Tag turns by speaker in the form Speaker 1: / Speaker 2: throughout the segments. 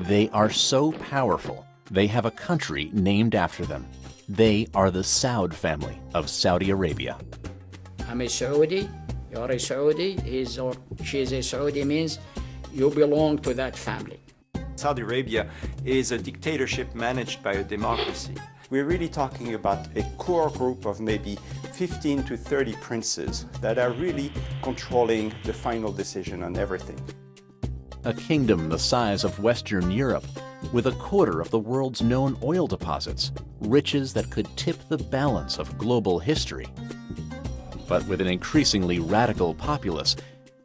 Speaker 1: They are so powerful, they have a country named after them. They are the Saud family of Saudi Arabia.
Speaker 2: I'm a Saudi, you're a Saudi, he's or she is a Saudi, means you belong to that family.
Speaker 3: Saudi Arabia is a dictatorship managed by a democracy. We're really talking about a core group of maybe 15 to 30 princes that are really controlling the final decision on everything.
Speaker 1: A kingdom the size of Western Europe, with a quarter of the world's known oil deposits, riches that could tip the balance of global history. But with an increasingly radical populace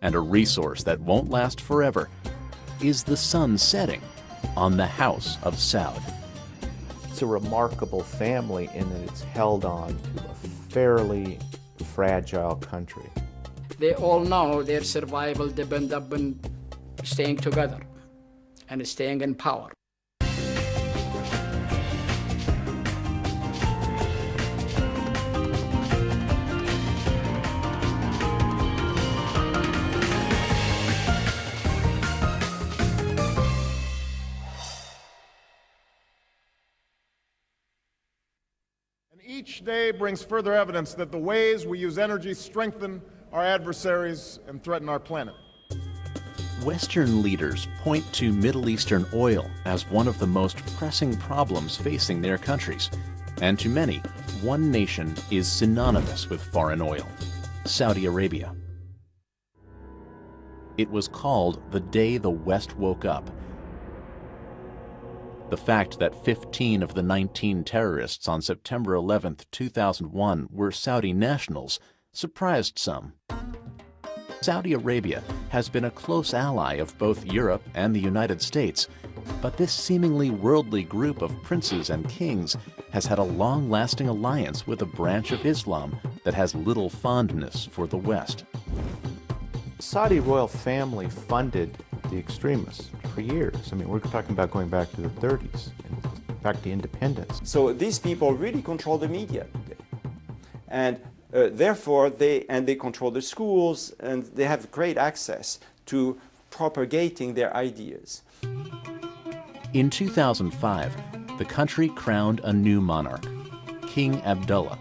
Speaker 1: and a resource that won't last forever, is the sun setting on the House of Saud.
Speaker 4: It's a remarkable family in that it's held on to a fairly fragile country.
Speaker 2: They all know their survival depends upon staying together and staying in power.
Speaker 5: Each day brings further evidence that the ways we use energy strengthen our adversaries and threaten our planet.
Speaker 1: Western leaders point to Middle Eastern oil as one of the most pressing problems facing their countries. And to many, one nation is synonymous with foreign oil: Saudi Arabia. It was called the day the West woke up. The fact that 15 of the 19 terrorists on September 11, 2001 were Saudi nationals surprised some. Saudi Arabia has been a close ally of both Europe and the United States, but this seemingly worldly group of princes and kings has had a long-lasting alliance with a branch of Islam that has little fondness for the West.
Speaker 4: The Saudi royal family funded the extremists for years. I mean, we're talking about going back to the 30s, and back to independence.
Speaker 3: So these people really control the media today. And therefore, they control the schools, and they have great access to propagating their ideas.
Speaker 1: In 2005, the country crowned a new monarch, King Abdullah.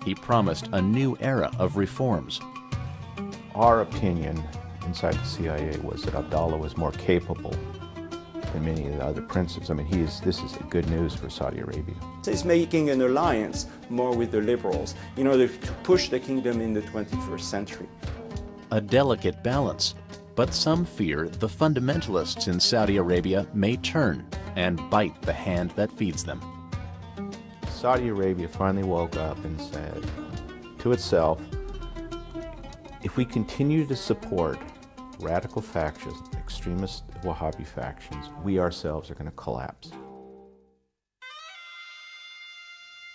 Speaker 1: He promised a new era of reforms.
Speaker 4: Our opinion inside the CIA was that Abdullah was more capable than many of the other princes. I mean, this is good news for Saudi Arabia.
Speaker 3: He's making an alliance more with the liberals in order to push the kingdom in the 21st century.
Speaker 1: A delicate balance, but some fear the fundamentalists in Saudi Arabia may turn and bite the hand that feeds them.
Speaker 4: Saudi Arabia finally woke up and said to itself, if we continue to support radical factions, extremist Wahhabi factions, we ourselves are going to collapse.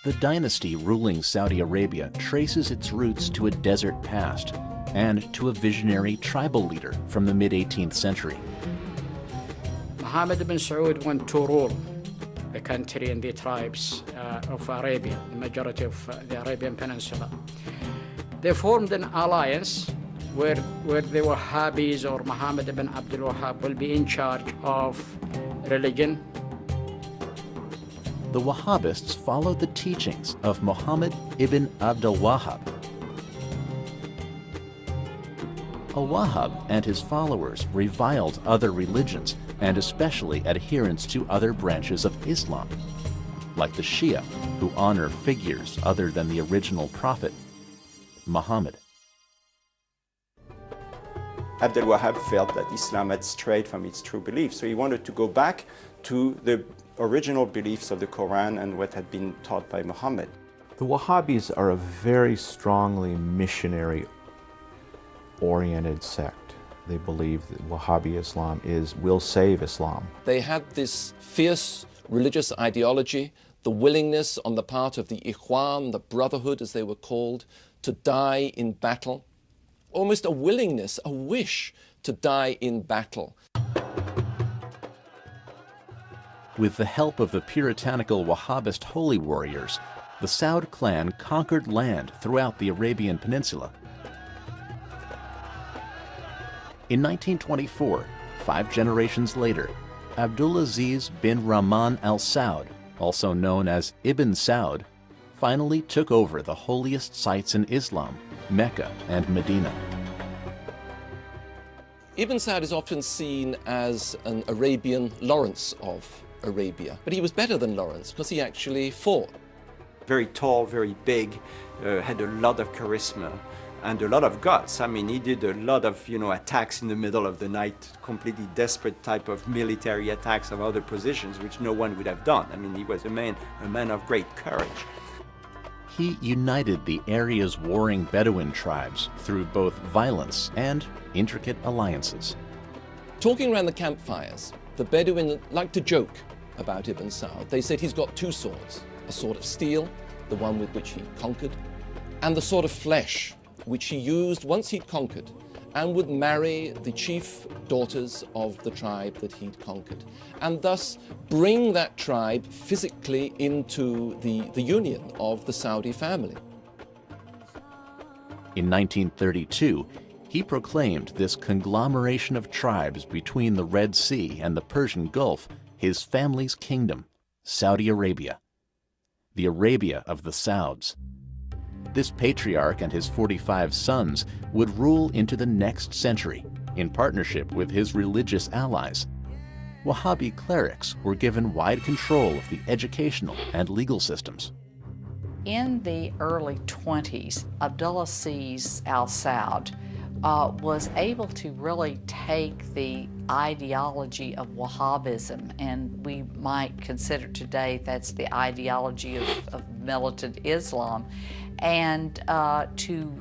Speaker 1: The dynasty ruling Saudi Arabia traces its roots to a desert past and to a visionary tribal leader from the mid-18th century.
Speaker 2: Mohammed ibn Saud went to rule the country and the tribes of Arabia, the majority of the Arabian Peninsula. They formed an alliance where the Wahhabis or Muhammad ibn Abdul Wahhab will be in charge of religion.
Speaker 1: The Wahhabists followed the teachings of Muhammad ibn Abdul Wahhab. Al-Wahhab and his followers reviled other religions and especially adherents to other branches of Islam, like the Shia, who honor figures other than the original prophet, Muhammad.
Speaker 3: Abdul Wahhab felt that Islam had strayed from its true beliefs, so he wanted to go back to the original beliefs of the Quran and what had been taught by Muhammad.
Speaker 4: The Wahhabis are a very strongly missionary-oriented sect. They believe that Wahhabi Islam will save Islam.
Speaker 6: They had this fierce religious ideology, the willingness on the part of the Ikhwan, the Brotherhood as they were called, to die in battle. Almost a willingness, a wish to die in battle.
Speaker 1: With the help of the puritanical Wahhabist holy warriors, the Saud clan conquered land throughout the Arabian Peninsula. In 1924, 5 generations later, Abdulaziz bin Rahman Al Saud, also known as Ibn Saud, finally took over the holiest sites in Islam, Mecca and Medina.
Speaker 6: Ibn Saud is often seen as an Arabian Lawrence of Arabia, but he was better than Lawrence because he actually fought.
Speaker 3: Very tall, very big, had a lot of charisma and a lot of guts. I mean, he did a lot of, attacks in the middle of the night, completely desperate type of military attacks of other positions, which no one would have done. I mean, he was a man of great courage.
Speaker 1: He united the area's warring Bedouin tribes through both violence and intricate alliances.
Speaker 6: Talking around the campfires, the Bedouin liked to joke about Ibn Saud. They said he's got two swords, a sword of steel, the one with which he conquered, and the sword of flesh, which he used once he'd conquered, and would marry the chief daughters of the tribe that he'd conquered, and thus bring that tribe physically into the union of the Saudi family.
Speaker 1: In 1932, he proclaimed this conglomeration of tribes between the Red Sea and the Persian Gulf his family's kingdom, Saudi Arabia, the Arabia of the Sauds. This patriarch and his 45 sons would rule into the next century in partnership with his religious allies. Wahhabi clerics were given wide control of the educational and legal systems.
Speaker 7: In the early 20s, Abdulaziz Al Saud was able to really take the ideology of Wahhabism, and we might consider today that's the ideology of militant Islam, and to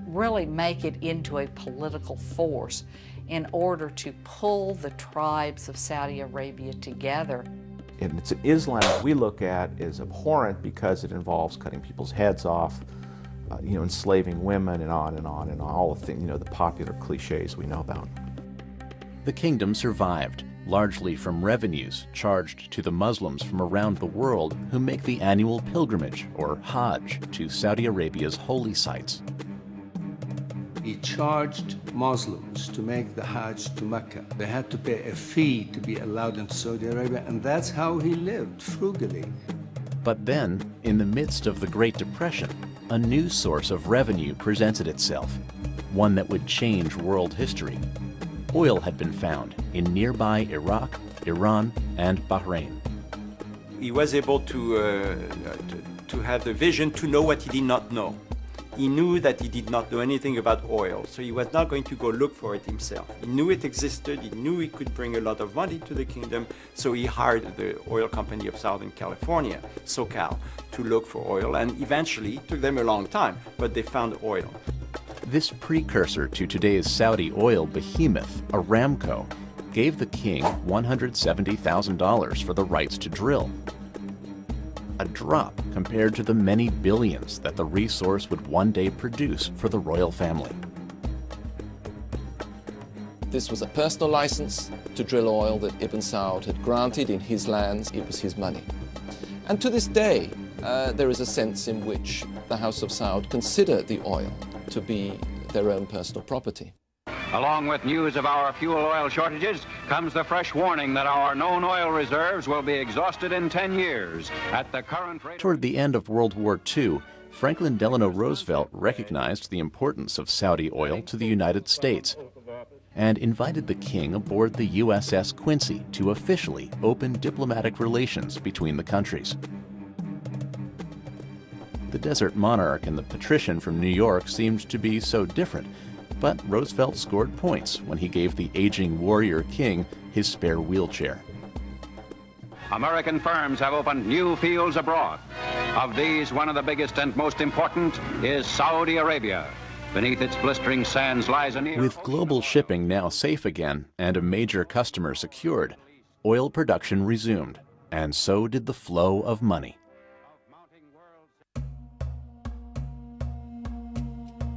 Speaker 7: really make it into a political force in order to pull the tribes of Saudi Arabia together.
Speaker 4: And it's an Islam that we look at as abhorrent because it involves cutting people's heads off, enslaving women, and on and on and on, all the things, the popular cliches we know about.
Speaker 1: The kingdom survived, largely from revenues charged to the Muslims from around the world who make the annual pilgrimage, or Hajj, to Saudi Arabia's holy sites.
Speaker 8: He charged Muslims to make the Hajj to Mecca. They had to pay a fee to be allowed into Saudi Arabia, and that's how he lived, frugally.
Speaker 1: But then, in the midst of the Great Depression, a new source of revenue presented itself, one that would change world history. Oil had been found in nearby Iraq, Iran, and Bahrain.
Speaker 3: He was able to have the vision to know what he did not know. He knew that he did not know anything about oil, so he was not going to go look for it himself. He knew it existed, he knew he could bring a lot of money to the kingdom, so he hired the oil company of Southern California, SoCal, to look for oil, and eventually, it took them a long time, but they found oil.
Speaker 1: This precursor to today's Saudi oil behemoth, Aramco, gave the king $170,000 for the rights to drill. A drop compared to the many billions that the resource would one day produce for the royal family.
Speaker 6: This was a personal license to drill oil that Ibn Saud had granted in his lands. It was his money. And to this day, there is a sense in which the House of Saud consider the oil to be their own personal property.
Speaker 9: Along with news of our fuel oil shortages comes the fresh warning that our known oil reserves will be exhausted in 10 years at the current rate.
Speaker 1: Toward the end of World War II, Franklin Delano Roosevelt recognized the importance of Saudi oil to the United States and invited the king aboard the USS Quincy to officially open diplomatic relations between the countries. The desert monarch and the patrician from New York seemed to be so different, but Roosevelt scored points when he gave the aging warrior king his spare wheelchair.
Speaker 9: American firms have opened new fields abroad. Of these, one of the biggest and most important is Saudi Arabia. Beneath its blistering sands lies a near...
Speaker 1: With global shipping now safe again and a major customer secured, oil production resumed, and so did the flow of money.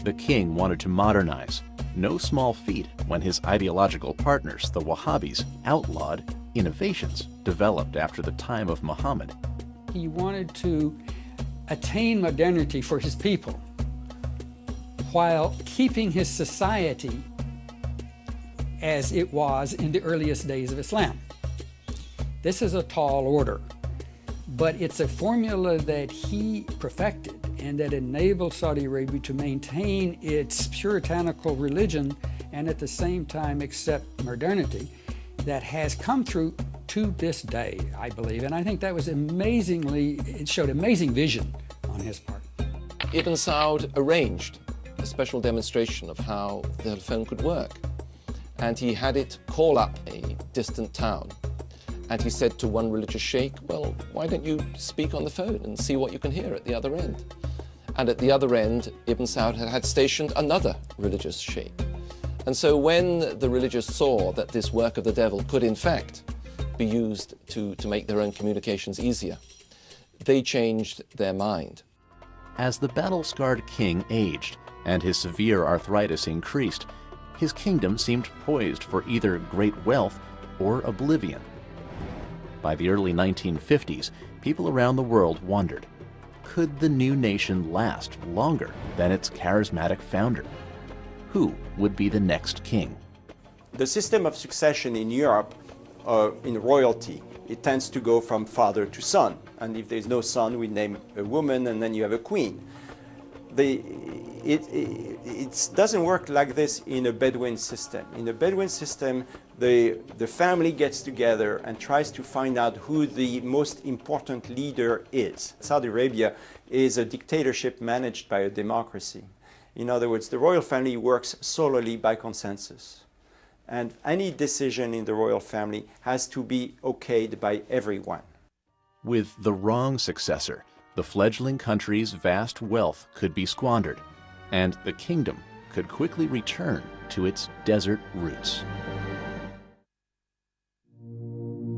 Speaker 1: The king wanted to modernize, no small feat when his ideological partners, the Wahhabis, outlawed innovations developed after the time of Muhammad.
Speaker 10: He wanted to attain modernity for his people while keeping his society as it was in the earliest days of Islam. This is a tall order, but it's a formula that he perfected and that enabled Saudi Arabia to maintain its puritanical religion and at the same time accept modernity that has come through to this day, I believe. And I think that was it showed amazing vision on his part.
Speaker 6: Ibn Saud arranged a special demonstration of how the telephone could work. And he had it call up a distant town. And he said to one religious sheikh, well, why don't you speak on the phone and see what you can hear at the other end? And at the other end, Ibn Saud had stationed another religious sheikh. And so when the religious saw that this work of the devil could in fact be used to make their own communications easier, they changed their mind.
Speaker 1: As the battle-scarred king aged and his severe arthritis increased, his kingdom seemed poised for either great wealth or oblivion. By the early 1950s, people around the world wondered, could the new nation last longer than its charismatic founder? Who would be the next king?
Speaker 3: The system of succession in Europe, in royalty, it tends to go from father to son. And if there's no son, we name a woman and then you have a queen. It doesn't work like this in a Bedouin system. In a Bedouin system, the family gets together and tries to find out who the most important leader is. Saudi Arabia is a dictatorship managed by a democracy. In other words, the royal family works solely by consensus. And any decision in the royal family has to be okayed by everyone.
Speaker 1: With the wrong successor, the fledgling country's vast wealth could be squandered, and the kingdom could quickly return to its desert roots.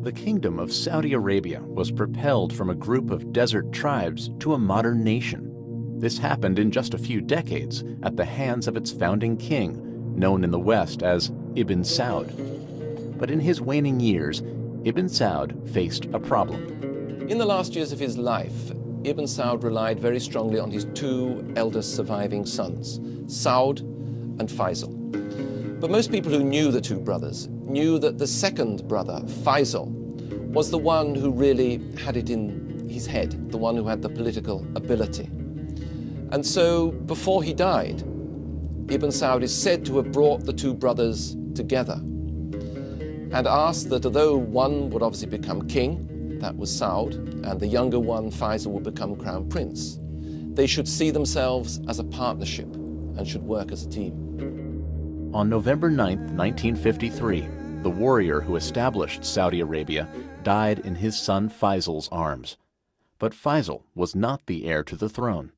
Speaker 1: The kingdom of Saudi Arabia was propelled from a group of desert tribes to a modern nation. This happened in just a few decades at the hands of its founding king, known in the West as Ibn Saud. But in his waning years, Ibn Saud faced a problem.
Speaker 6: In the last years of his life, Ibn Saud relied very strongly on his two eldest surviving sons, Saud and Faisal. But most people who knew the two brothers knew that the second brother, Faisal, was the one who really had it in his head, the one who had the political ability. And so, before he died, Ibn Saud is said to have brought the two brothers together and asked that although one would obviously become king, that was Saud, and the younger one, Faisal, would become crown prince, they should see themselves as a partnership and should work as a team.
Speaker 1: On November 9, 1953, the warrior who established Saudi Arabia died in his son Faisal's arms. But Faisal was not the heir to the throne.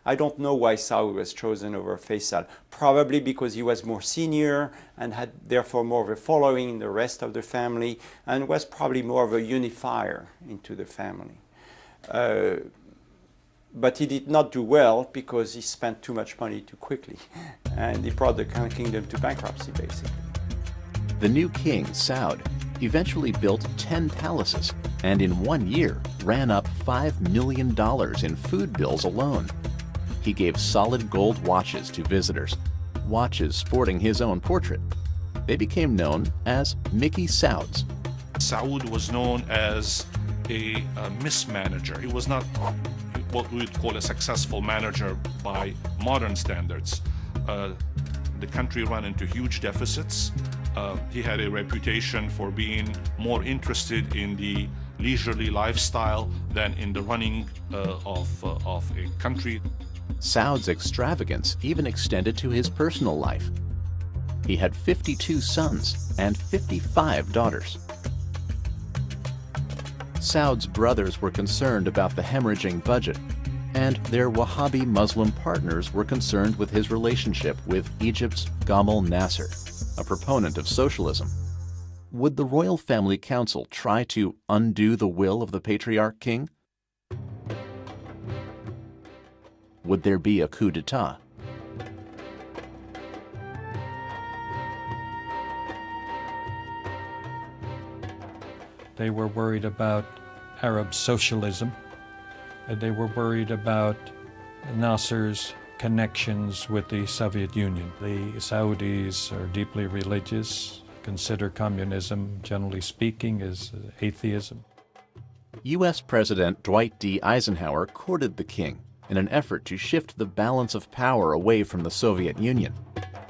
Speaker 3: I don't know why Saud was chosen over Faisal. Probably because he was more senior and had therefore more of a following in the rest of the family and was probably more of a unifier into the family. But he did not do well because he spent too much money too quickly and he brought the kingdom to bankruptcy basically.
Speaker 1: The new king, Saud, eventually built 10 palaces and in 1 year ran up $5 million in food bills alone. He gave solid gold watches to visitors, watches sporting his own portrait. They became known as Mickey Sauds.
Speaker 11: Saud was known as a mismanager. He was not what we would call a successful manager by modern standards. The country ran into huge deficits. He had a reputation for being more interested in the leisurely lifestyle than in the running of a country.
Speaker 1: Saud's extravagance even extended to his personal life. He had 52 sons and 55 daughters. Saud's brothers were concerned about the hemorrhaging budget, and their Wahhabi Muslim partners were concerned with his relationship with Egypt's Gamal Nasser, a proponent of socialism. Would the royal family council try to undo the will of the patriarch king? Would there be a coup d'etat?
Speaker 12: They were worried about Arab socialism. They were worried about Nasser's connections with the Soviet Union. The Saudis are deeply religious. consider communism, generally speaking, as atheism.
Speaker 1: U.S. President Dwight D. Eisenhower courted the king in an effort to shift the balance of power away from the Soviet Union,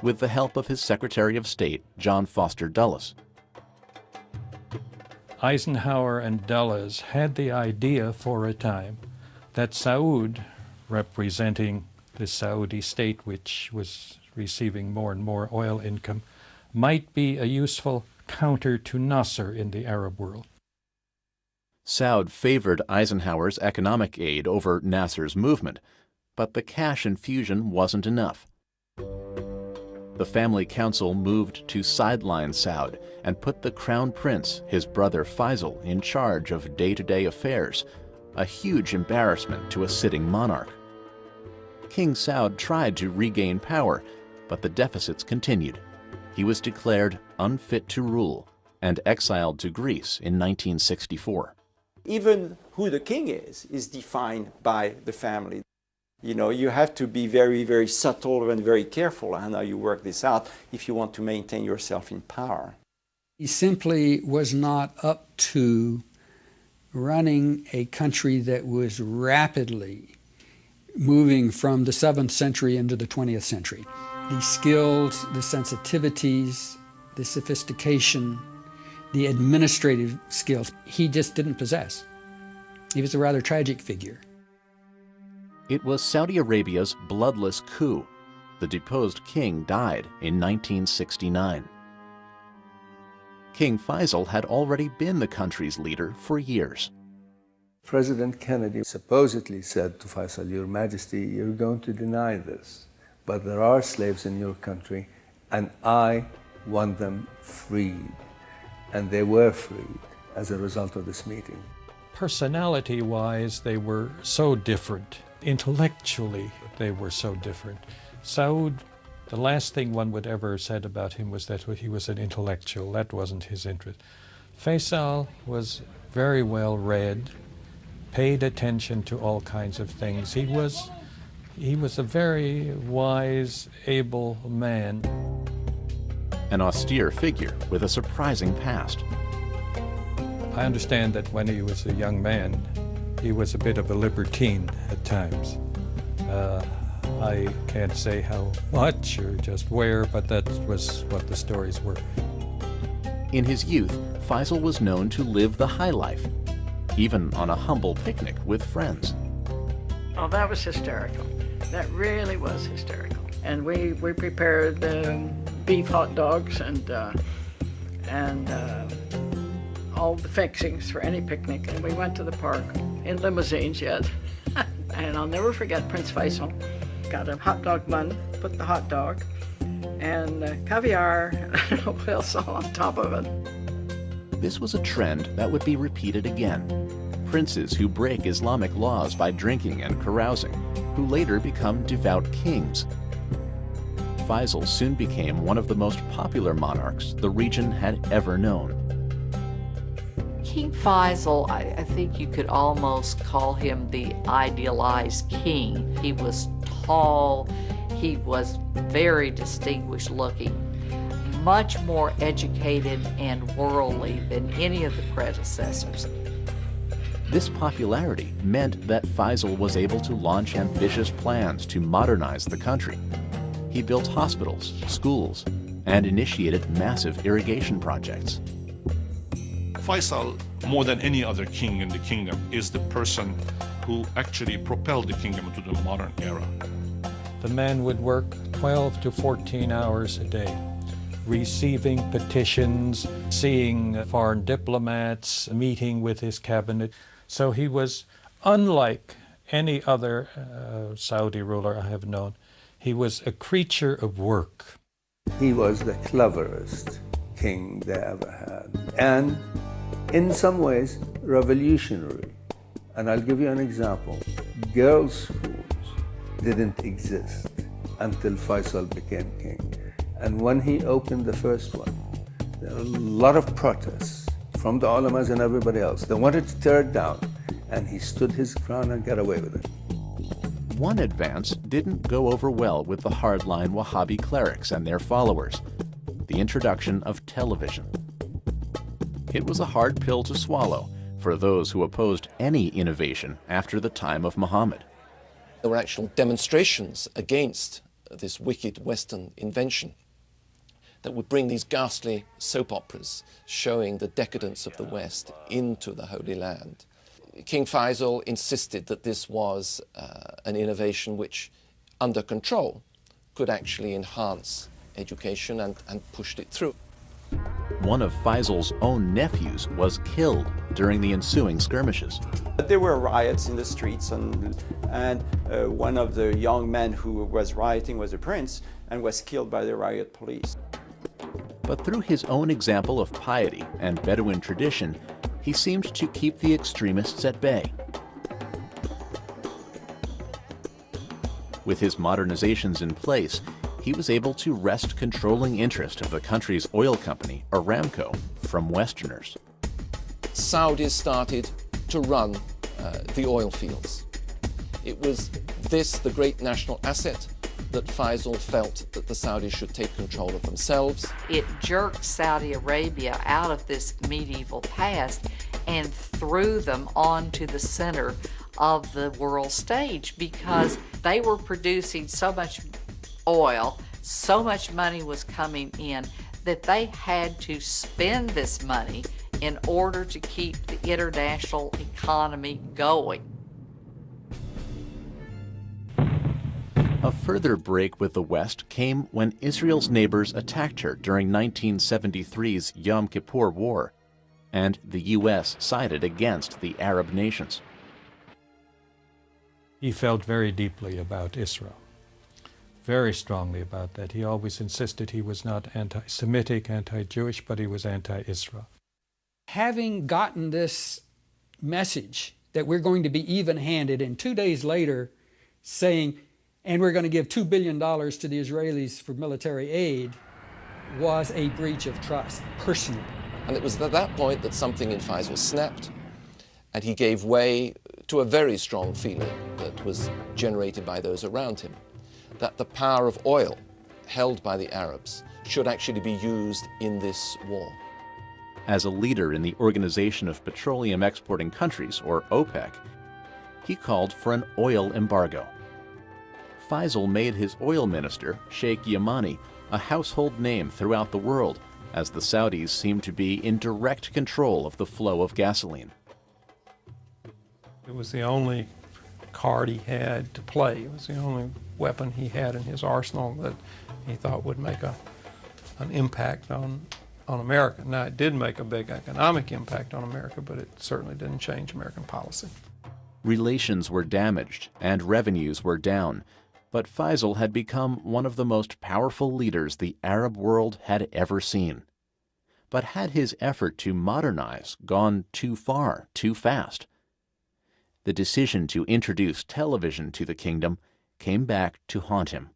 Speaker 1: with the help of his Secretary of State, John Foster Dulles.
Speaker 12: Eisenhower and Dulles had the idea for a time that Saud, representing the Saudi state, which was receiving more and more oil income, might be a useful counter to Nasser in the Arab world.
Speaker 1: Saud favored Eisenhower's economic aid over Nasser's movement, but the cash infusion wasn't enough. The family council moved to sideline Saud and put the crown prince, his brother Faisal, in charge of day-to-day affairs, a huge embarrassment to a sitting monarch. King Saud tried to regain power, but the deficits continued. He was declared unfit to rule and exiled to Greece in 1964.
Speaker 3: Even who the king is defined by the family. You know, you have to be very, very subtle and very careful on how you work this out if you want to maintain yourself in power.
Speaker 10: He simply was not up to running a country that was rapidly moving from the 7th century into the 20th century. The skills, the sensitivities, the sophistication, the administrative skills, he just didn't possess. He was a rather tragic figure.
Speaker 1: It was Saudi Arabia's bloodless coup. The deposed king died in 1969. King Faisal had already been the country's leader for years.
Speaker 8: President Kennedy supposedly said to Faisal, "Your Majesty, you're going to deny this, but there are slaves in your country, and I want them freed." And they were freed as a result of this meeting.
Speaker 12: Personality-wise, they were so different. Intellectually, they were so different. Saud, the last thing one would ever have said about him was that he was an intellectual. That wasn't his interest. Faisal was very well read, paid attention to all kinds of things. He was a very wise, able man.
Speaker 1: An austere figure with a surprising past.
Speaker 12: I understand that when he was a young man, he was a bit of a libertine at times. I can't say how much or just where, but that was what the stories were.
Speaker 1: In his youth, Faisal was known to live the high life, even on a humble picnic with friends.
Speaker 2: Oh, that was hysterical. That really was hysterical. And we prepared beef hot dogs and all the fixings for any picnic, and we went to the park in limousines yet. And I'll never forget Prince Faisal got a hot dog bun, put the hot dog, and caviar and a whale salt on top of it.
Speaker 1: This was a trend that would be repeated again. Princes who break Islamic laws by drinking and carousing, who later become devout kings. Faisal soon became one of the most popular monarchs the region had ever known.
Speaker 7: King Faisal, I think you could almost call him the idealized king. He was tall, he was very distinguished looking, much more educated and worldly than any of the predecessors.
Speaker 1: This popularity meant that Faisal was able to launch ambitious plans to modernize the country. He built hospitals, schools, and initiated massive irrigation projects.
Speaker 11: Faisal, more than any other king in the kingdom, is the person who actually propelled the kingdom into the modern era.
Speaker 12: The man would work 12 to 14 hours a day, receiving petitions, seeing foreign diplomats, meeting with his cabinet. So he was unlike any other Saudi ruler I have known. He was a creature of work.
Speaker 8: He was the cleverest king they ever had, and in some ways revolutionary. And I'll give you an example. Girls' schools didn't exist until Faisal became king. And when he opened the first one, there were a lot of protests from the ulamas and everybody else. They wanted to tear it down, and he stood his ground and got away with it.
Speaker 1: One advance didn't go over well with the hardline Wahhabi clerics and their followers: the introduction of television. It was a hard pill to swallow for those who opposed any innovation after the time of Muhammad.
Speaker 6: There were actual demonstrations against this wicked Western invention that would bring these ghastly soap operas showing the decadence of the West into the Holy Land. King Faisal insisted that this was an innovation which, under control, could actually enhance education and pushed it through.
Speaker 1: One of Faisal's own nephews was killed during the ensuing skirmishes.
Speaker 3: There were riots in the streets, and one of the young men who was rioting was a prince and was killed by the riot police.
Speaker 1: But through his own example of piety and Bedouin tradition, he seemed to keep the extremists at bay. With his modernizations in place, he was able to wrest controlling interest of the country's oil company, Aramco, from Westerners.
Speaker 6: Saudis started to run the oil fields. It was this, the great national asset, that Faisal felt that the Saudis should take control of themselves.
Speaker 7: It jerked Saudi Arabia out of this medieval past and threw them onto the center of the world stage because they were producing so much oil, so much money was coming in that they had to spend this money in order to keep the international economy going.
Speaker 1: A further break with the West came when Israel's neighbors attacked her during 1973's Yom Kippur War, and the U.S. sided against the Arab nations.
Speaker 12: He felt very deeply about Israel, very strongly about that. He always insisted he was not anti-Semitic, anti-Jewish, but he was anti-Israel.
Speaker 10: Having gotten this message that we're going to be even-handed, and 2 days later saying, and we're going to give $2 billion to the Israelis for military aid, was a breach of trust, personally.
Speaker 6: And it was at that point that something in Faisal snapped, and he gave way to a very strong feeling that was generated by those around him, that the power of oil held by the Arabs should actually be used in this war.
Speaker 1: As a leader in the Organization of Petroleum Exporting Countries, or OPEC, he called for an oil embargo. Faisal made his oil minister, Sheikh Yamani, a household name throughout the world, as the Saudis seemed to be in direct control of the flow of gasoline.
Speaker 13: It was the only card he had to play. It was the only weapon he had in his arsenal that he thought would make an impact on America. Now, it did make a big economic impact on America, but it certainly didn't change American policy.
Speaker 1: Relations were damaged and revenues were down, but Faisal had become one of the most powerful leaders the Arab world had ever seen. But had his effort to modernize gone too far, too fast? The decision to introduce television to the kingdom came back to haunt him.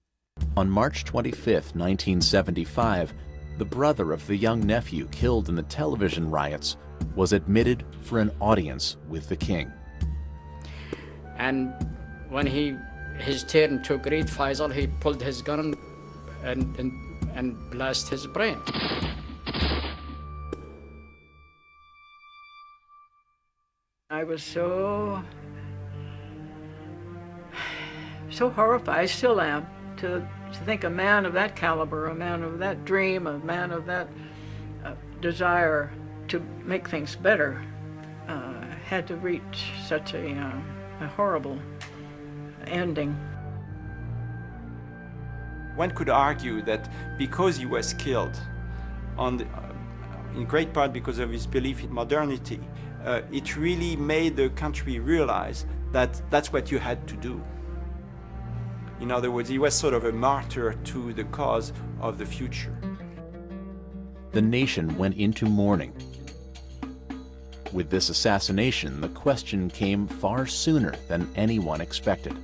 Speaker 1: On March 25, 1975, the brother of the young nephew killed in the television riots was admitted for an audience with the king.
Speaker 2: And when his turn to greet Faisal, he pulled his gun and blasted his brain.
Speaker 14: I was so horrified, I still am, to think a man of that caliber, a man of that dream, a man of that desire to make things better had to reach such a horrible ending.
Speaker 3: One could argue that because he was killed, in great part because of his belief in modernity, it really made the country realize that that's what you had to do. In other words, he was sort of a martyr to the cause of the future.
Speaker 1: The nation went into mourning. With this assassination, the question came far sooner than anyone expected.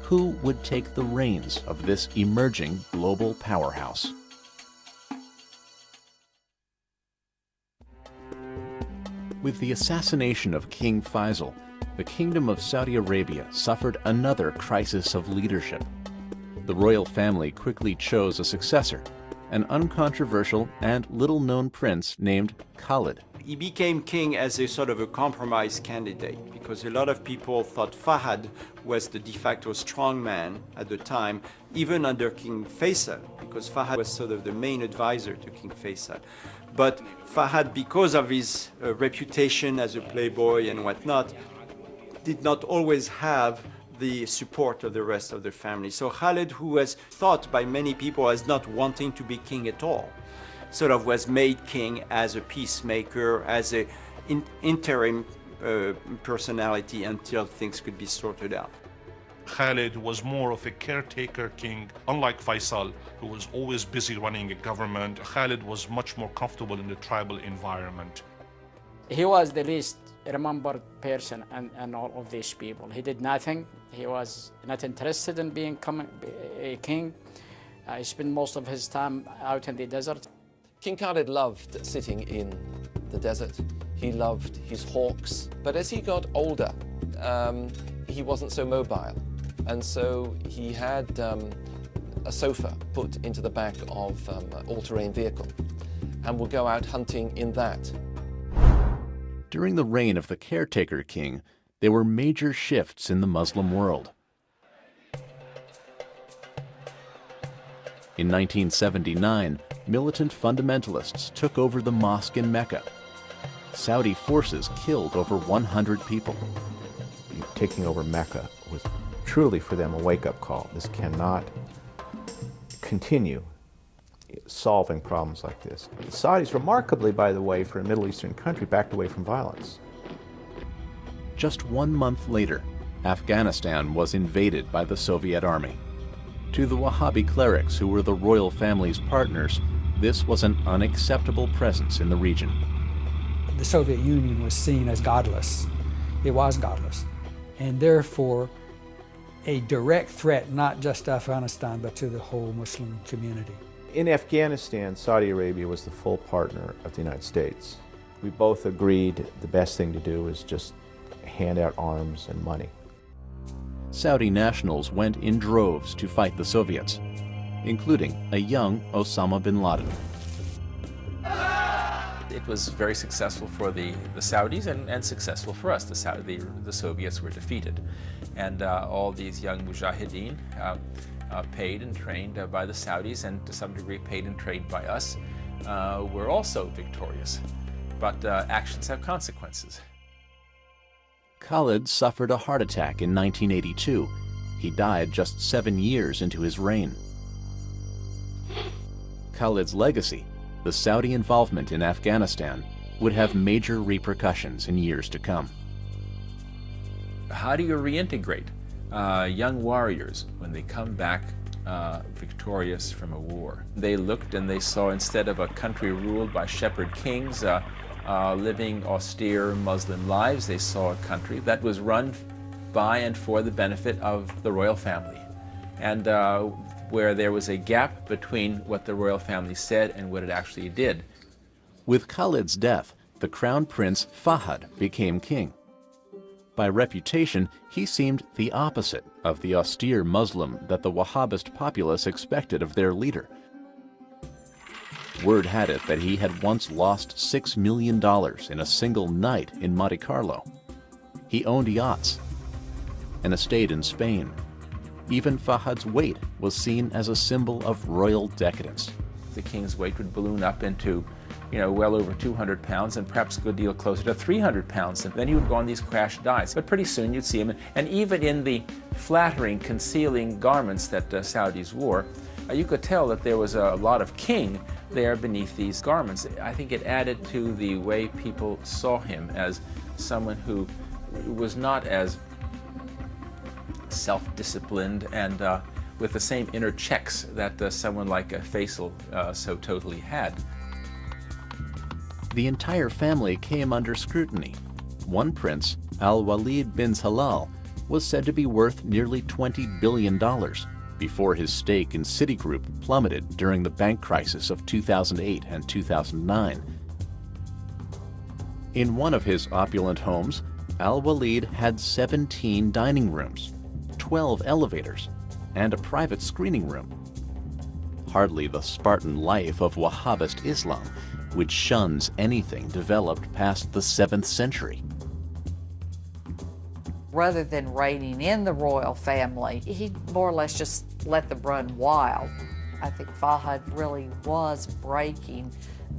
Speaker 1: Who would take the reins of this emerging global powerhouse? With the assassination of King Faisal, the Kingdom of Saudi Arabia suffered another crisis of leadership. The royal family quickly chose a successor, an uncontroversial and little-known prince named Khalid.
Speaker 3: He became king as a sort of a compromise candidate because a lot of people thought Fahad was the de facto strongman at the time, even under King Faisal, because Fahad was sort of the main advisor to King Faisal. But Fahad, because of his reputation as a playboy and whatnot, did not always have the support of the rest of the family. So Khalid, who was thought by many people as not wanting to be king at all, sort of was made king as a peacemaker, as an interim personality until things could be sorted out.
Speaker 11: Khalid was more of a caretaker king, unlike Faisal, who was always busy running a government. Khalid was much more comfortable in the tribal environment.
Speaker 2: He was the least remembered person and all of these people. He did nothing. He was not interested in being a king. He spent most of his time out in the desert.
Speaker 6: King Khalid loved sitting in the desert. He loved his hawks. But as he got older, he wasn't so mobile. And so he had a sofa put into the back of an all-terrain vehicle and would go out hunting in that.
Speaker 1: During the reign of the caretaker king, there were major shifts in the Muslim world. In 1979, militant fundamentalists took over the mosque in Mecca. Saudi forces killed over 100 people.
Speaker 4: Taking over Mecca was truly for them a wake-up call. This cannot continue solving problems like this. The Saudis, remarkably, by the way, for a Middle Eastern country, backed away from violence.
Speaker 1: Just 1 month later, Afghanistan was invaded by the Soviet army. To the Wahhabi clerics, who were the royal family's partners, this was an unacceptable presence in the region.
Speaker 10: The Soviet Union was seen as godless. It was godless, and therefore a direct threat not just to Afghanistan but to the whole Muslim community.
Speaker 4: In Afghanistan, Saudi Arabia was the full partner of the United States. We both agreed the best thing to do is just hand out arms and money.
Speaker 1: Saudi nationals went in droves to fight the Soviets, including a young Osama bin Laden.
Speaker 15: It was very successful for the Saudis and successful for us. The Soviets were defeated. And all these young mujahideen, paid and trained by the Saudis and to some degree paid and trained by us, were also victorious. But actions have consequences.
Speaker 1: Khalid suffered a heart attack in 1982. He died just 7 years into his reign. Khalid's legacy, the Saudi involvement in Afghanistan, would have major repercussions in years to come.
Speaker 15: How do you reintegrate young warriors when they come back victorious from a war? They looked and they saw, instead of a country ruled by shepherd kings living austere Muslim lives, they saw a country that was run by and for the benefit of the royal family, and where there was a gap between what the royal family said and what it actually did.
Speaker 1: With Khalid's death, the crown prince Fahad became king. By reputation, he seemed the opposite of the austere Muslim that the Wahhabist populace expected of their leader. Word had it that he had once lost $6 million in a single night in Monte Carlo. He owned yachts, an estate in Spain. Even Fahad's weight was seen as a symbol of royal decadence.
Speaker 15: The king's weight would balloon up into, well over 200 pounds and perhaps a good deal closer to 300 pounds. And then he would go on these crash diets. But pretty soon you'd see him, and even in the flattering, concealing garments that Saudis wore, you could tell that there was a lot of king there beneath these garments. I think it added to the way people saw him as someone who was not as self-disciplined and with the same inner checks that someone like Faisal so totally had.
Speaker 1: The entire family came under scrutiny. One prince, Al-Walid bin Talal, was said to be worth nearly $20 billion before his stake in Citigroup plummeted during the bank crisis of 2008 and 2009. In one of his opulent homes, Al-Walid had 17 dining rooms, 12 elevators, and a private screening room. hardly the Spartan life of Wahhabist Islam, which shuns anything developed past the 7th century.
Speaker 7: Rather than reining in the royal family, he more or less just let them run wild. I think Fahad really was breaking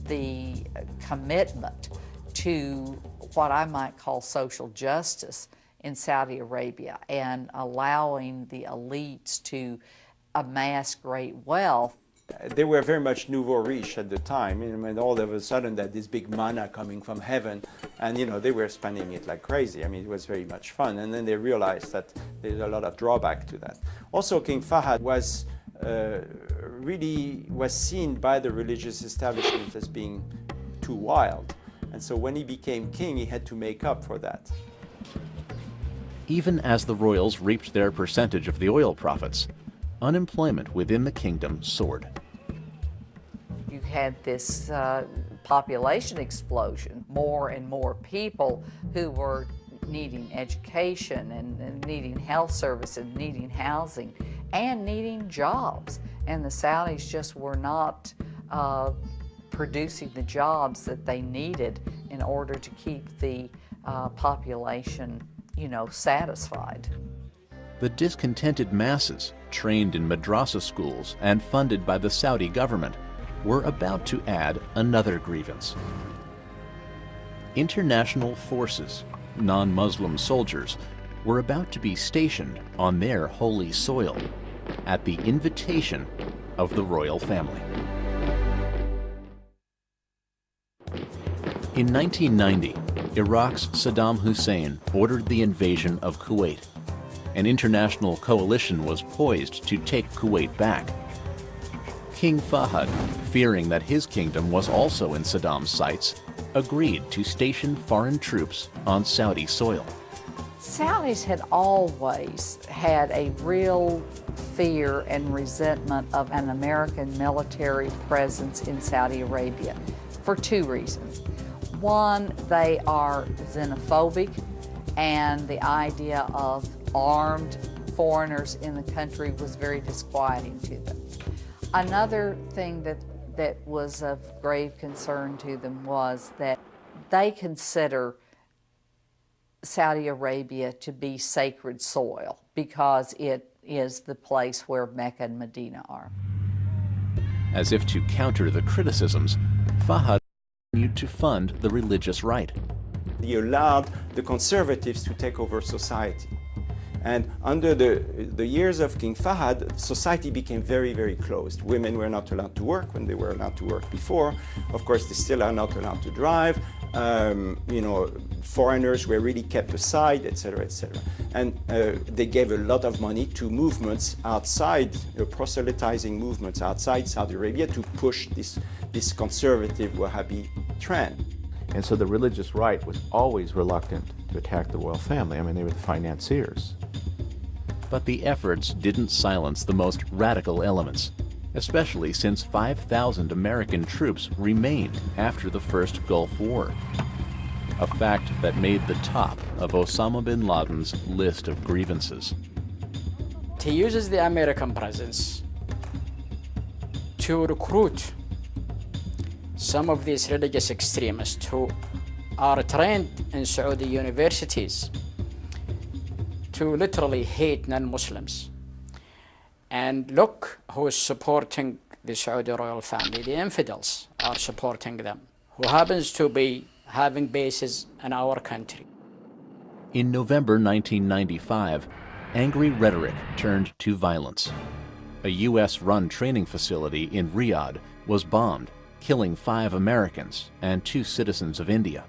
Speaker 7: the commitment to what I might call social justice in Saudi Arabia and allowing the elites to amass great wealth.
Speaker 3: They were very much nouveau riche at the time, and all of a sudden that this big manna coming from heaven, and they were spending it like crazy. I mean, it was very much fun, and then they realized that there's a lot of drawback to that. Also, King Fahad was really seen by the religious establishment as being too wild, and so when he became king, he had to make up for that.
Speaker 1: Even as the royals reaped their percentage of the oil profits, unemployment within the kingdom soared.
Speaker 7: You had this population explosion, more and more people who were needing education and needing health services, needing housing, and needing jobs. And the Saudis just were not producing the jobs that they needed in order to keep the population, satisfied.
Speaker 1: The discontented masses, trained in madrasa schools and funded by the Saudi government, were about to add another grievance. International forces, non-Muslim soldiers, were about to be stationed on their holy soil at the invitation of the royal family. In 1990, Iraq's Saddam Hussein ordered the invasion of Kuwait. An international coalition was poised to take Kuwait back. King Fahad, fearing that his kingdom was also in Saddam's sights, agreed to station foreign troops on Saudi soil.
Speaker 7: Saudis had always had a real fear and resentment of an American military presence in Saudi Arabia for two reasons. One, they are xenophobic, and the idea of armed foreigners in the country was very disquieting to them. Another thing that was of grave concern to them was that they consider Saudi Arabia to be sacred soil because it is the place where Mecca and Medina are.
Speaker 1: As if to counter the criticisms, Fahad continued to fund the religious right.
Speaker 3: He allowed the conservatives to take over society. And under the years of King Fahad, society became very, very closed. Women were not allowed to work when they were allowed to work before. Of course, they still are not allowed to drive. Foreigners were really kept aside, etc., etc. And they gave a lot of money to movements outside, proselytizing movements outside Saudi Arabia to push this conservative Wahhabi trend.
Speaker 4: And so the religious right was always reluctant to attack the royal family. I mean, they were the financiers.
Speaker 1: But the efforts didn't silence the most radical elements, especially since 5,000 American troops remained after the first Gulf War, a fact that made the top of Osama bin Laden's list of grievances.
Speaker 2: He uses the American presence to recruit some of these religious extremists who are trained in Saudi universities to literally hate non-Muslims. And look who's supporting the Saudi royal family. The infidels are supporting them, who happens to be having bases in our country.
Speaker 1: In November 1995, angry rhetoric turned to violence. A U.S.-run training facility in Riyadh was bombed, killing 5 Americans and 2 citizens of India.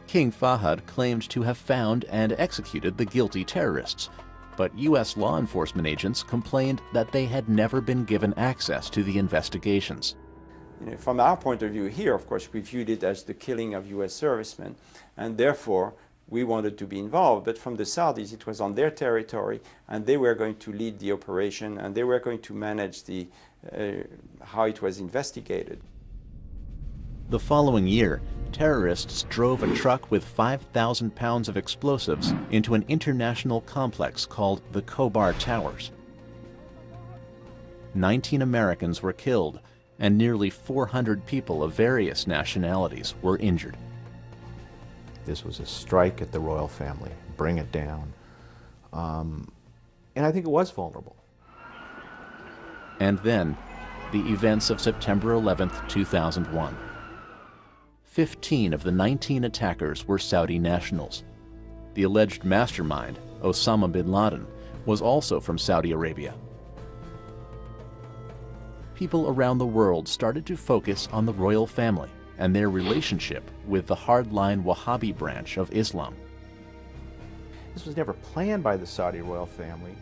Speaker 1: King Fahad claimed to have found and executed the guilty terrorists, but U.S. law enforcement agents complained that they had never been given access to the investigations.
Speaker 3: From our point of view here, of course, we viewed it as the killing of U.S. servicemen, and therefore we wanted to be involved. But from the Saudis, it was on their territory, and they were going to lead the operation, and they were going to manage how it was investigated.
Speaker 1: The following year, terrorists drove a truck with 5,000 pounds of explosives into an international complex called the Khobar Towers. 19 Americans were killed, and nearly 400 people of various nationalities were injured.
Speaker 4: This was a strike at the royal family, bring it down. And I think it was vulnerable.
Speaker 1: And then, the events of September 11th, 2001. 15 of the 19 attackers were Saudi nationals. The alleged mastermind, Osama bin Laden, was also from Saudi Arabia. People around the world started to focus on the royal family and their relationship with the hardline Wahhabi branch of Islam.
Speaker 4: This was never planned by the Saudi royal family,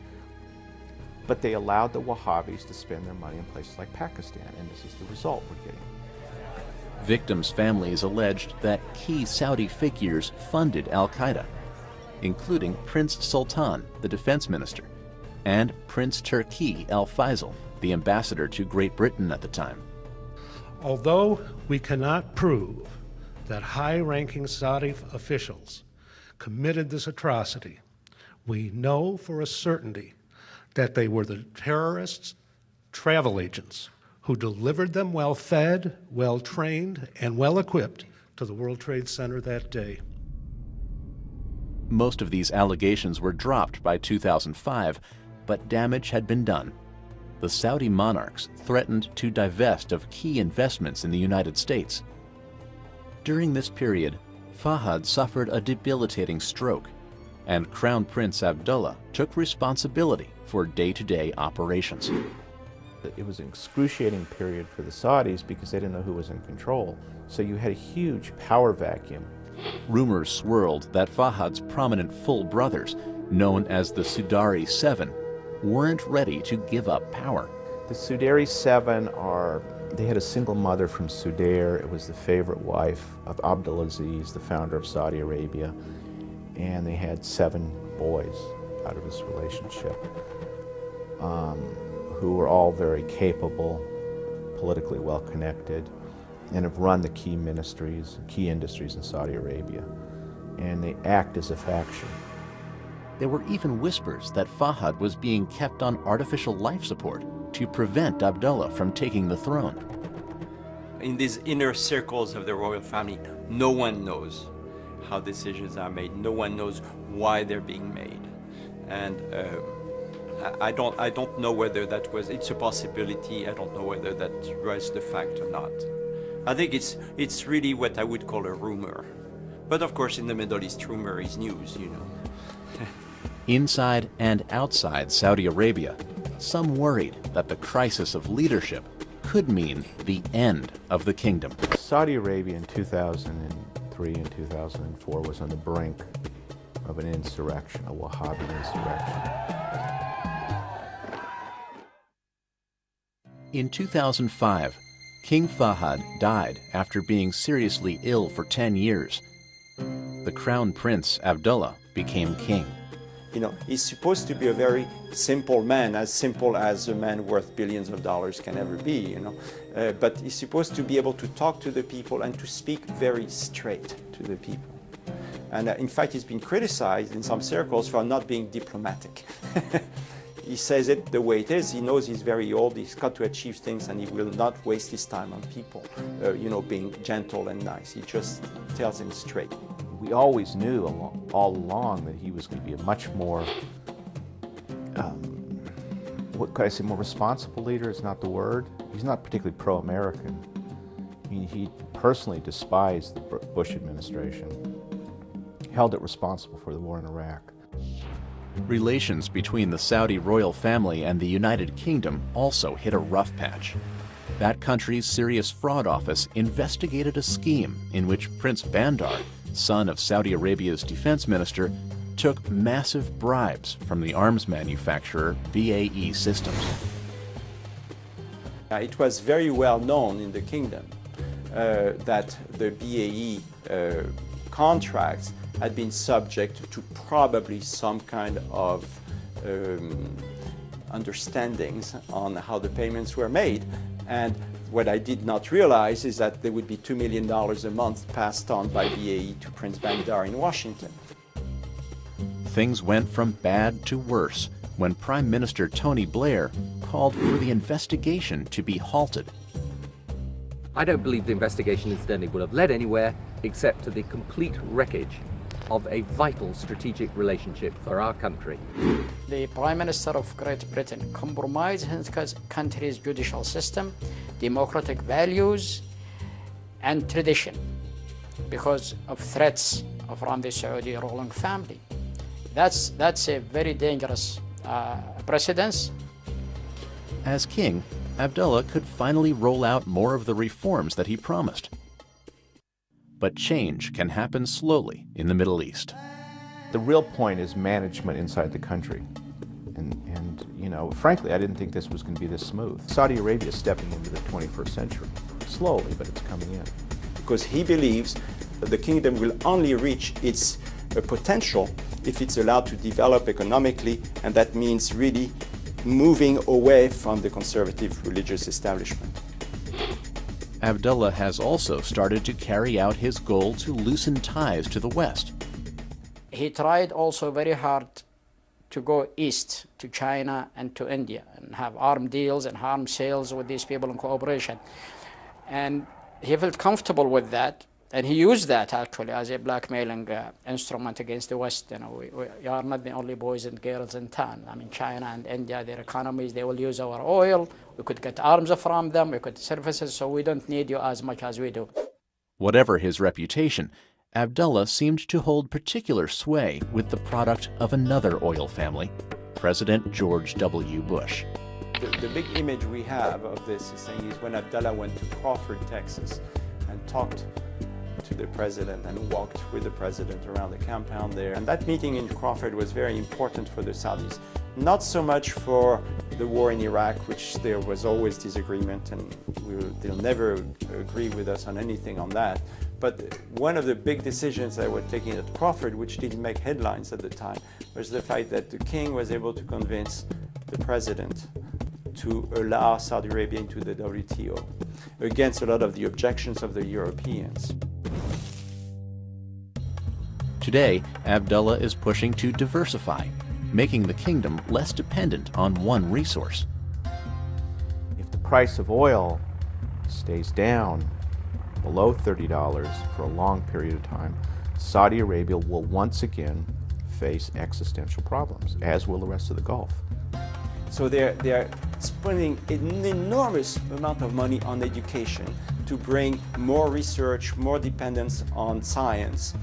Speaker 4: but they allowed the Wahhabis to spend their money in places like Pakistan, and this is the result we're getting.
Speaker 1: Victims' families alleged that key Saudi figures funded al-Qaeda, including Prince Sultan, the defense minister, and Prince Turki al-Faisal, the ambassador to Great Britain at the time.
Speaker 16: Although we cannot prove that high-ranking Saudi officials committed this atrocity, we know for a certainty that they were the terrorists' travel agents who delivered them well-fed, well-trained, and well-equipped to the World Trade Center that day.
Speaker 1: Most of these allegations were dropped by 2005, but damage had been done. The Saudi monarchs threatened to divest of key investments in the United States. During this period, Fahad suffered a debilitating stroke, and Crown Prince Abdullah took responsibility for day-to-day operations.
Speaker 4: It was an excruciating period for the Saudis because they didn't know who was in control. So you had a huge power vacuum.
Speaker 1: Rumors swirled that Fahad's prominent full brothers, known as the Sudari Seven, weren't ready to give up power.
Speaker 4: The Sudari Seven they had a single mother from Sudair. It was the favorite wife of Abdulaziz, the founder of Saudi Arabia, and they had 7 boys out of this relationship, who were all very capable, politically well-connected, and have run the key ministries, key industries in Saudi Arabia, and they act as a faction.
Speaker 1: There were even whispers that Fahad was being kept on artificial life support to prevent Abdullah from taking the throne.
Speaker 3: In these inner circles of the royal family, no one knows how decisions are made. No one knows why they're being made. And I don't know whether that was, it's a possibility. I don't know whether that was the fact or not. I think it's really what I would call a rumor. But of course, in the Middle East, rumor is news, you know.
Speaker 1: Inside and outside Saudi Arabia, some worried that the crisis of leadership could mean the end of the kingdom.
Speaker 4: Saudi Arabia in 2003 and 2004 was on the brink of an insurrection, a Wahhabi insurrection.
Speaker 1: In 2005, King Fahad died after being seriously ill for 10 years. The Crown Prince Abdullah became king.
Speaker 3: You know, he's supposed to be a very simple man, as simple as a man worth billions of dollars can ever be, you know. But he's supposed to be able to talk to the people and to speak very straight to the people. And in fact, he's been criticized in some circles for not being diplomatic. He says it the way it is. He knows he's very old, he's got to achieve things, and he will not waste his time on people, you know, being gentle and nice. He just tells them straight.
Speaker 4: We always knew all along that he was going to be a much more, what could I say, more responsible leader is not the word. He's not particularly pro-American. I mean, he personally despised the Bush administration, held it responsible for the war in Iraq.
Speaker 1: Relations between the Saudi royal family and the United Kingdom also hit a rough patch. That country's Serious Fraud Office investigated a scheme in which Prince Bandar, son of Saudi Arabia's defense minister, took massive bribes from the arms manufacturer BAE Systems.
Speaker 3: It was very well known in the kingdom that the BAE contracts had been subject to probably some kind of understandings on how the payments were made. And what I did not realize is that there would be $2 million a month passed on by BAE to Prince Bandar in Washington.
Speaker 1: Things went from bad to worse when Prime Minister Tony Blair called for the investigation to be halted.
Speaker 17: I don't believe the investigation incidentally will have led anywhere except to the complete wreckage of a vital strategic relationship for our country.
Speaker 2: The Prime Minister of Great Britain compromised his country's judicial system, democratic values, and tradition because of threats from the Saudi ruling family. That's a very dangerous precedence.
Speaker 1: As king, Abdullah could finally roll out more of the reforms that he promised. But change can happen slowly in the Middle East.
Speaker 4: The real point is management inside the country. And you know, frankly, I didn't think this was going to be this smooth. Saudi Arabia is stepping into the 21st century. Slowly, but it's coming in.
Speaker 3: Because he believes that the kingdom will only reach its potential if it's allowed to develop economically, and that means really moving away from the conservative religious establishment.
Speaker 1: Abdullah has also started to carry out his goal to loosen ties to the West.
Speaker 2: He tried also very hard to go east to China and to India and have arms deals and arms sales with these people in cooperation. And he felt comfortable with that, and he used that actually as a blackmailing instrument against the West. You know, we are not the only boys and girls in town. I mean, China and India, their economies, they will use our oil. We could get arms from them, we could services, so we don't need you as much as we do.
Speaker 1: Whatever his reputation, Abdullah seemed to hold particular sway with the product of another oil family, President George W. Bush.
Speaker 3: The big image we have of this is when Abdullah went to Crawford, Texas, and talked to the president and walked with the president around the compound there. And that meeting in Crawford was very important for the Saudis. Not so much for the war in Iraq, which there was always disagreement, and they'll never agree with us on anything on that. But one of the big decisions that were taken at Crawford, which didn't make headlines at the time, was the fact that the king was able to convince the president to allow Saudi Arabia into the WTO, against a lot of the objections of the Europeans.
Speaker 1: Today, Abdullah is pushing to diversify, making the kingdom less dependent on one resource.
Speaker 4: If the price of oil stays down below $30 for a long period of time, Saudi Arabia will once again face existential problems, as will the rest of the Gulf.
Speaker 3: So they're spending an enormous amount of money on education to bring more research, more dependence on science.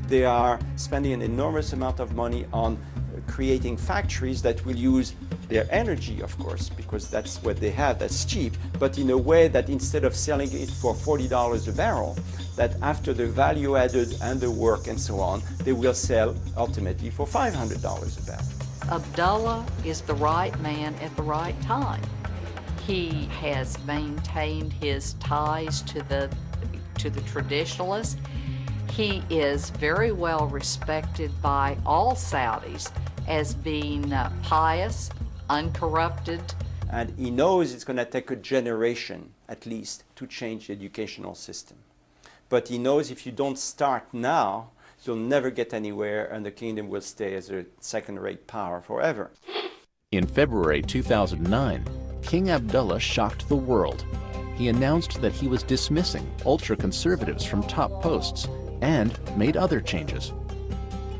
Speaker 3: They are spending an enormous amount of money on creating factories that will use their energy, of course, because that's what they have, that's cheap, but in a way that instead of selling it for $40 a barrel, that after the value added and the work and so on, they will sell ultimately for $500 a barrel.
Speaker 7: Abdullah is the right man at the right time. He has maintained his ties to the traditionalists. He is very well respected by all Saudis as being pious, uncorrupted.
Speaker 3: And he knows it's going to take a generation, at least, to change the educational system. But he knows if you don't start now, you'll never get anywhere, and the kingdom will stay as a second-rate power forever.
Speaker 1: In February 2009, King Abdullah shocked the world. He announced that he was dismissing ultra-conservatives from top posts and made other changes.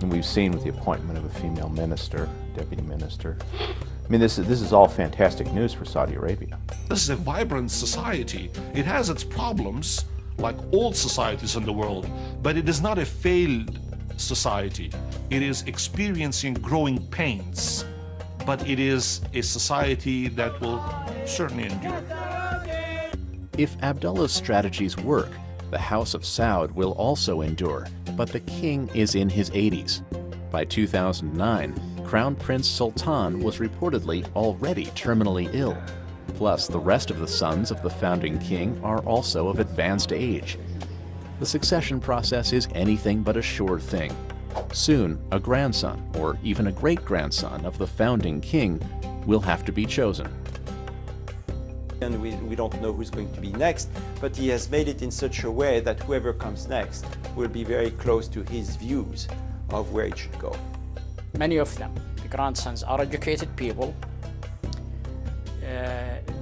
Speaker 4: And we've seen with the appointment of a female minister, deputy minister. I mean, this is all fantastic news for Saudi Arabia.
Speaker 11: This is a vibrant society. It has its problems, like all societies in the world, but it is not a failed society. It is experiencing growing pains, but it is a society that will certainly endure.
Speaker 1: If Abdullah's strategies work, the House of Saud will also endure, but the king is in his 80s. By 2009, Crown Prince Sultan was reportedly already terminally ill. Plus, the rest of the sons of the founding king are also of advanced age. The succession process is anything but a sure thing. Soon, a grandson, or even a great-grandson of the founding king will have to be chosen.
Speaker 3: And we don't know who's going to be next, but he has made it in such a way that whoever comes next will be very close to his views of where it should go.
Speaker 2: Many of them, the grandsons, are educated people.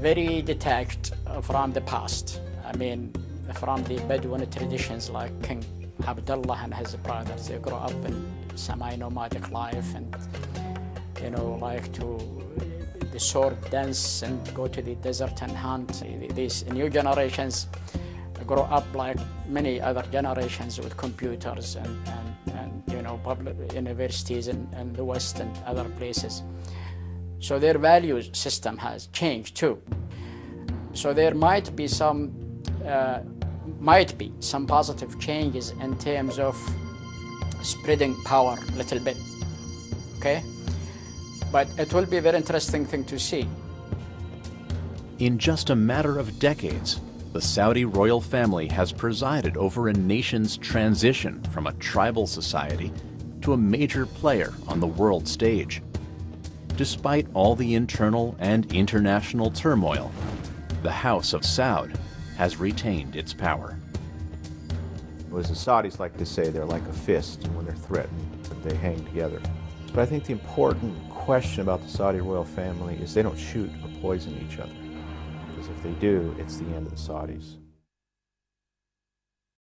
Speaker 2: very detached from the past. I mean, from the Bedouin traditions like King Abdullah and his brothers. They grow up in semi-nomadic life and, you know, like to the sword dance and go to the desert and hunt. These new generations grow up like many other generations with computers and you know, public universities in the West and other places. So their value system has changed too. So there might be some positive changes in terms of spreading power a little bit, okay? But it will be a very interesting thing to see.
Speaker 1: In just a matter of decades, the Saudi royal family has presided over a nation's transition from a tribal society to a major player on the world stage. Despite all the internal and international turmoil, the House of Saud has retained its power.
Speaker 4: As the Saudis like to say, they're like a fist, and when they're threatened, they hang together. But I think the important question about the Saudi royal family is they don't shoot or poison each other. Because if they do, it's the end of the Saudis.